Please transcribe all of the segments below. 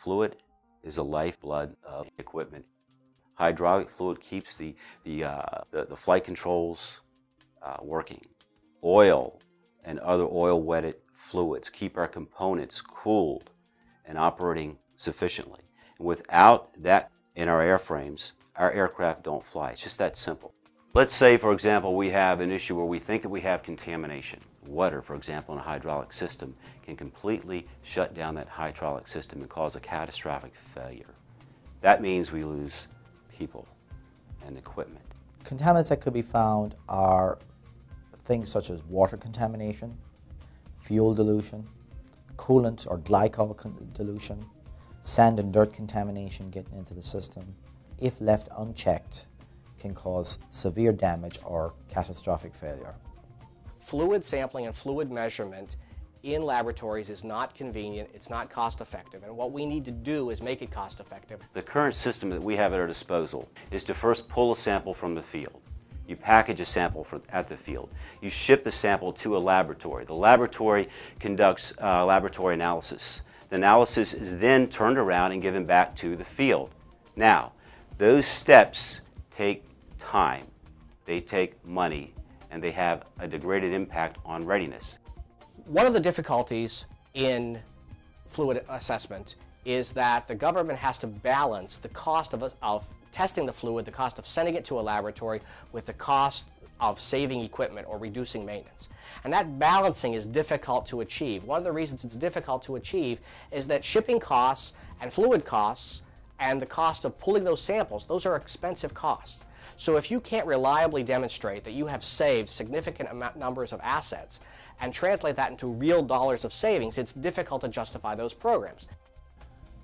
Fluid is the lifeblood of equipment. Hydraulic fluid keeps the flight controls working. Oil and other oil-wetted fluids keep our components cooled and operating sufficiently. And without that in our airframes, our aircraft don't fly. It's just that simple. Let's say, for example, we have an issue where we think that we have contamination. Water, for example, in a hydraulic system can completely shut down that hydraulic system and cause a catastrophic failure. That means we lose people and equipment. Contaminants that could be found are things such as water contamination, fuel dilution, coolant or glycol dilution, sand and dirt contamination getting into the system. If left unchecked, can cause severe damage or catastrophic failure. Fluid sampling and fluid measurement in laboratories is not convenient, it's not cost effective, and what we need to do is make it cost effective. The current system that we have at our disposal is to first pull a sample from the field. You package a sample at the field. You ship the sample to a laboratory. The laboratory conducts laboratory analysis. The analysis is then turned around and given back to the field. Now, those steps take time, they take money, and they have a degraded impact on readiness. One of the difficulties in fluid assessment is that the government has to balance the cost of testing the fluid, the cost of sending it to a laboratory, with the cost of saving equipment or reducing maintenance. And that balancing is difficult to achieve. One of the reasons it's difficult to achieve is that shipping costs and fluid costs and the cost of pulling those samples, those are expensive costs. So if you can't reliably demonstrate that you have saved significant numbers of assets and translate that into real dollars of savings, it's difficult to justify those programs.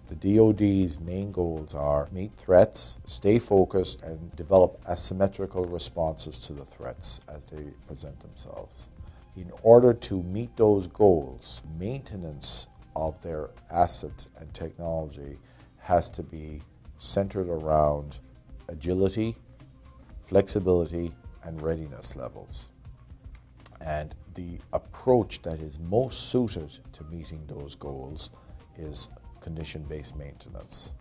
The DoD's main goals are meet threats, stay focused, and develop asymmetrical responses to the threats as they present themselves. In order to meet those goals, maintenance of their assets and technology has to be centered around agility, flexibility, and readiness levels. And the approach that is most suited to meeting those goals is condition-based maintenance.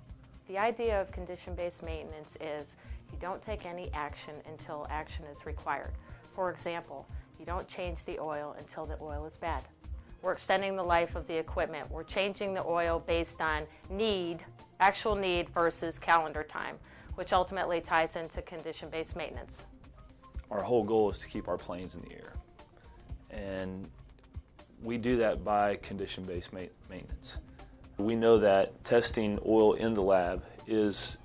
The idea of condition-based maintenance is you don't take any action until action is required. For example, you don't change the oil until the oil is bad. We're extending the life of the equipment. We're changing the oil based on need, actual need versus calendar time, which ultimately ties into condition-based maintenance. Our whole goal is to keep our planes in the air. And we do that by condition-based maintenance. We know that testing oil in the lab is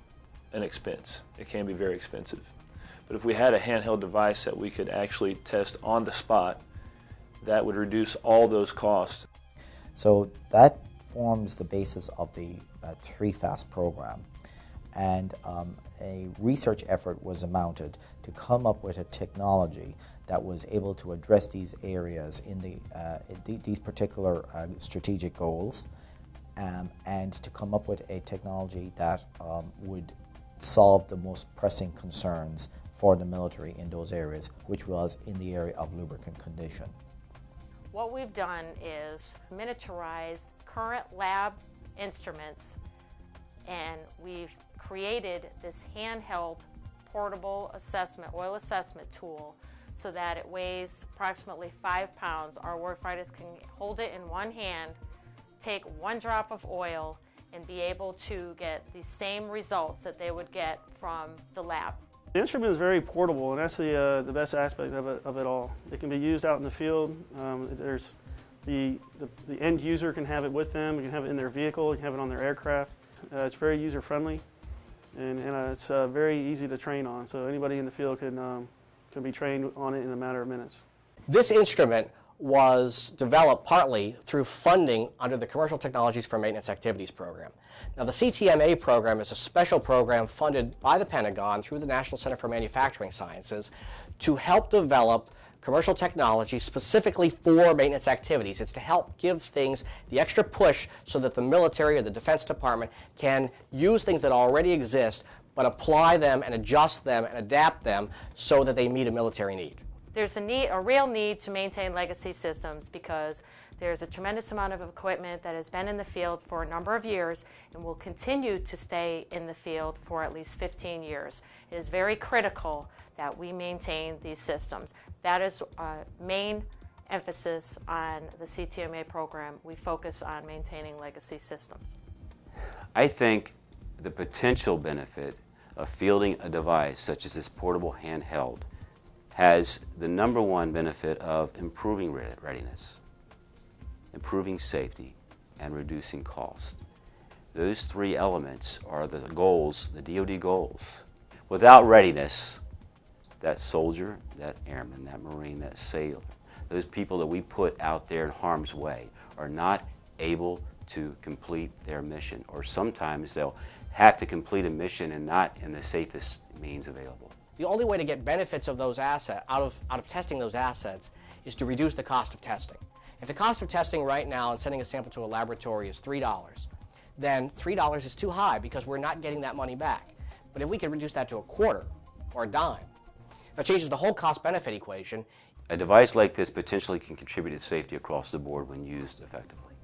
an expense. It can be very expensive. But if we had a handheld device that we could actually test on the spot, that would reduce all those costs. So that forms the basis of the 3FAST program. And a research effort was mounted to come up with a technology that was able to address these areas in these particular strategic goals, and to come up with a technology that would solve the most pressing concerns for the military in those areas, which was in the area of lubricant condition. What we've done is miniaturized current lab instruments, and we've created this handheld portable oil assessment tool so that it weighs approximately 5 pounds. Our warfighters can hold it in one hand, take 1 drop of oil, and be able to get the same results that they would get from the lab. The instrument is very portable, and that's the best aspect of it all. It can be used out in the field. There's the end user can have it with them. You can have it in their vehicle. You can have it on their aircraft. It's very user friendly, and it's very easy to train on. So anybody in the field can be trained on it in a matter of minutes. This instrument was developed partly through funding under the Commercial Technologies for Maintenance Activities program. Now, the CTMA program is a special program funded by the Pentagon through the National Center for Manufacturing Sciences to help develop commercial technology specifically for maintenance activities. It's to help give things the extra push so that the military or the Defense Department can use things that already exist, but apply them and adjust them and adapt them so that they meet a military need. There's a real need to maintain legacy systems because there's a tremendous amount of equipment that has been in the field for a number of years and will continue to stay in the field for at least 15 years. It is very critical that we maintain these systems. That is main emphasis on the CTMA program. We focus on maintaining legacy systems. I think the potential benefit of fielding a device such as this portable handheld has the number one benefit of improving readiness, improving safety, and reducing cost. Those three elements are the goals, the DoD goals. Without readiness, that soldier, that airman, that Marine, that sailor, those people that we put out there in harm's way are not able to complete their mission, or sometimes they'll have to complete a mission and not in the safest means available. The only way to get benefits of those assets, out of testing those assets, is to reduce the cost of testing. If the cost of testing right now and sending a sample to a laboratory is $3, then $3 is too high because we're not getting that money back. But if we can reduce that to a quarter or a dime, that changes the whole cost-benefit equation. A device like this potentially can contribute to safety across the board when used effectively.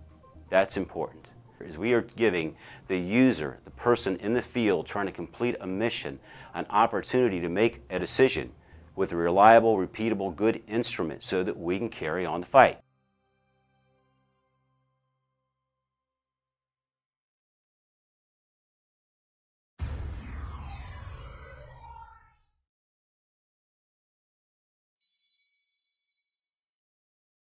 That's important. As we are giving the user, the person in the field trying to complete a mission, an opportunity to make a decision with a reliable, repeatable, good instrument so that we can carry on the fight.